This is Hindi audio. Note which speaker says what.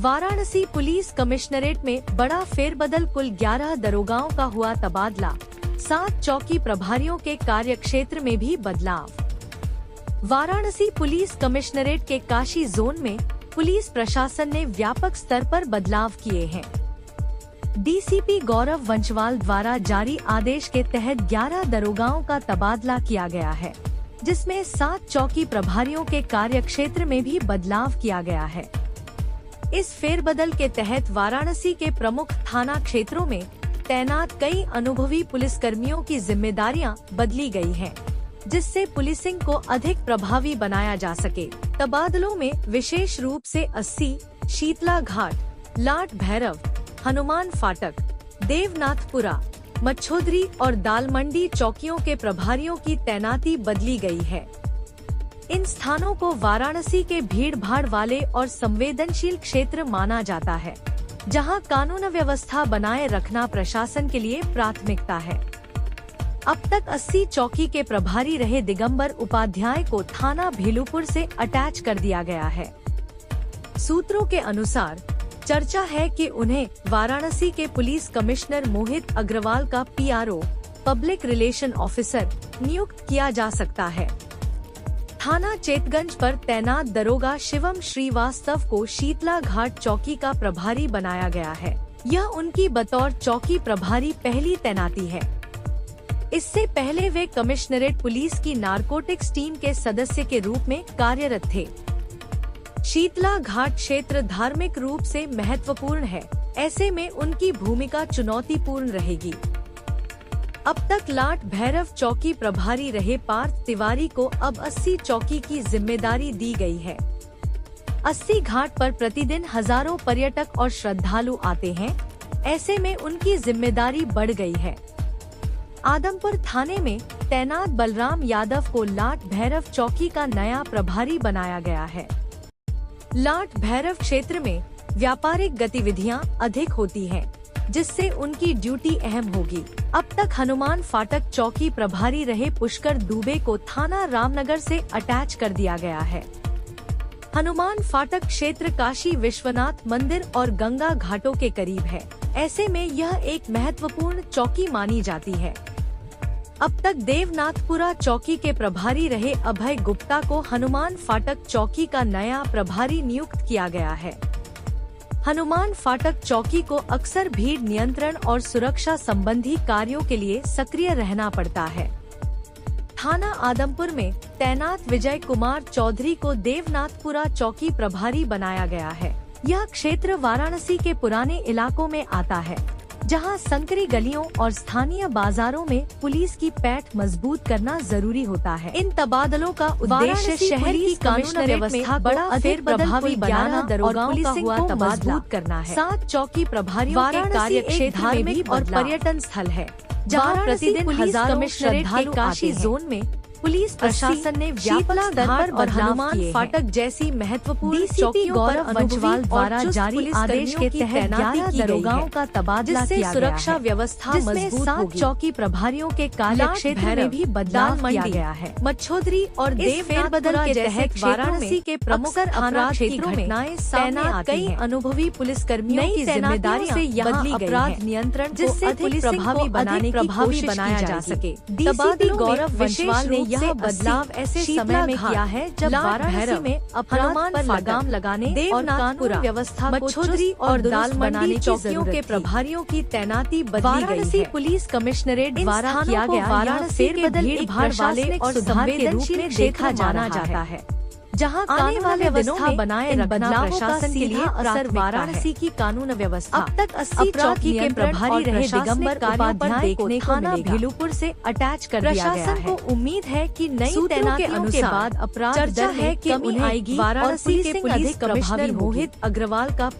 Speaker 1: वाराणसी पुलिस कमिश्नरेट में बड़ा फेरबदल, कुल 11 दरोगाओं का हुआ तबादला, 7 चौकी प्रभारियों के कार्यक्षेत्र में भी बदलाव। वाराणसी पुलिस कमिश्नरेट के काशी जोन में पुलिस प्रशासन ने व्यापक स्तर पर बदलाव किए हैं। डीसीपी गौरव वंशवाल द्वारा जारी आदेश के तहत 11 दरोगाओं का तबादला किया गया है, जिसमें 7 चौकी प्रभारियों के कार्यक्षेत्र में भी बदलाव किया गया है। इस फेरबदल के तहत वाराणसी के प्रमुख थाना क्षेत्रों में तैनात कई अनुभवी पुलिसकर्मियों की जिम्मेदारियां बदली गई हैं, जिससे पुलिसिंग को अधिक प्रभावी बनाया जा सके। तबादलों में विशेष रूप से 80, शीतला घाट, लाट भैरव, हनुमान फाटक, देवनाथपुरा, मच्छोदरी और दालमंडी चौकियों के प्रभारियों की तैनाती बदली गई है। इन स्थानों को वाराणसी के भीड़-भाड़ वाले और संवेदनशील क्षेत्र माना जाता है, जहां कानून व्यवस्था बनाए रखना प्रशासन के लिए प्राथमिकता है। अब तक 80 चौकी के प्रभारी रहे दिगंबर उपाध्याय को थाना भेलूपुर से अटैच कर दिया गया है। सूत्रों के अनुसार चर्चा है कि उन्हें वाराणसी के पुलिस कमिश्नर मोहित अग्रवाल का पीआरओ, पब्लिक रिलेशन ऑफिसर नियुक्त किया जा सकता है। थाना चेतगंज पर तैनात दरोगा शिवम श्रीवास्तव को शीतला घाट चौकी का प्रभारी बनाया गया है। यह उनकी बतौर चौकी प्रभारी पहली तैनाती है। इससे पहले वे कमिश्नरेट पुलिस की नारकोटिक्स टीम के सदस्य के रूप में कार्यरत थे। शीतला घाट क्षेत्र धार्मिक रूप से महत्वपूर्ण है, ऐसे में उनकी भूमिका चुनौतीपूर्ण रहेगी। अब तक लाट भैरव चौकी प्रभारी रहे पार्थ तिवारी को अब 80 चौकी की जिम्मेदारी दी गई है। 80 घाट पर प्रतिदिन हजारों पर्यटक और श्रद्धालु आते हैं, ऐसे में उनकी जिम्मेदारी बढ़ गई है। आदमपुर थाने में तैनात बलराम यादव को लाट भैरव चौकी का नया प्रभारी बनाया गया है। लाट भैरव क्षेत्र में व्यापारिक गतिविधियां अधिक होती हैं, जिससे उनकी ड्यूटी अहम होगी। अब तक हनुमान फाटक चौकी प्रभारी रहे पुष्कर दुबे को थाना रामनगर से अटैच कर दिया गया है। हनुमान फाटक क्षेत्र काशी विश्वनाथ मंदिर और गंगा घाटों के करीब है, ऐसे में यह एक महत्वपूर्ण चौकी मानी जाती है। अब तक देवनाथपुरा चौकी के प्रभारी रहे अभय गुप्ता को हनुमान फाटक चौकी का नया प्रभारी नियुक्त किया गया है। हनुमान फाटक चौकी को अक्सर भीड़ नियंत्रण और सुरक्षा संबंधी कार्यों के लिए सक्रिय रहना पड़ता है। थाना आदमपुर में तैनात विजय कुमार चौधरी को देवनाथपुरा चौकी प्रभारी बनाया गया है। यह क्षेत्र वाराणसी के पुराने इलाकों में आता है, जहां संकरी गलियों और स्थानीय बाजारों में पुलिस की पैठ मजबूत करना जरूरी होता है। इन तबादलों का उद्देश्य शहर की कानून व्यवस्था बड़ा अधिक प्रभावी बनाना, दरोगाओं का हुआ मजबूत करना है। 7 चौकी प्रभारियों के कार्यक्षेत्र धार्मिक और पर्यटन स्थल है, जहां प्रतिदिन हजारों श्रद्धालु काशी जोन में पुलिस प्रशासन ने व्यापक स्तर पर और हनुमान फाटक जैसी महत्वपूर्ण चौकियों पर वंशवाल द्वारा जारी आदेश के तहत 11 दरोगाओं का तबादला किया गया है, सुरक्षा व्यवस्था मजबूत होगी। चौकी प्रभारियों के कार्यक्षेत्र में भी बदलाव किया गया है। मच्छोदरी और देवनाथपुरा के तहत वाराणसी के प्रमुख थाना क्षेत्रों में तैनात कई अनुभवी पुलिसकर्मियों की जिम्मेदारियां से यहाँ अपराध नियंत्रण जिससे पुलिस प्रभावी बनाने की कोशिश बनाया जा सके। डीसीपी गौरव वंशवाल ने यह बदलाव ऐसे समय में किया है जब वाराणसी में अपराध पर लगाम लगाने और कानून व्यवस्था मच्छोदरी और दालमंडी चौकियों के प्रभारियों की तैनाती बदली गई है। वाराणसी पुलिस कमिश्नरेट द्वारा किया गया वाराणसी के भीड़-भाड़ वाले और संवेदनशील देखा जाना जाता है, जहां आने वाले दिनों में बनाए रखना प्रशासन के लिए असर वाराणसी की कानून व्यवस्था। अब तक 80 चौकी के प्रभारी रहे दिगंबर उपाध्याय को थाना भेलूपुर से अटैच कर दिया गया है। प्रशासन को उम्मीद है कि नई तैनातियों के बाद अपराध दर है कि उन्हें आएगी। वाराणसी के पुलिस कमिश्नर मोहित अग्रवाल का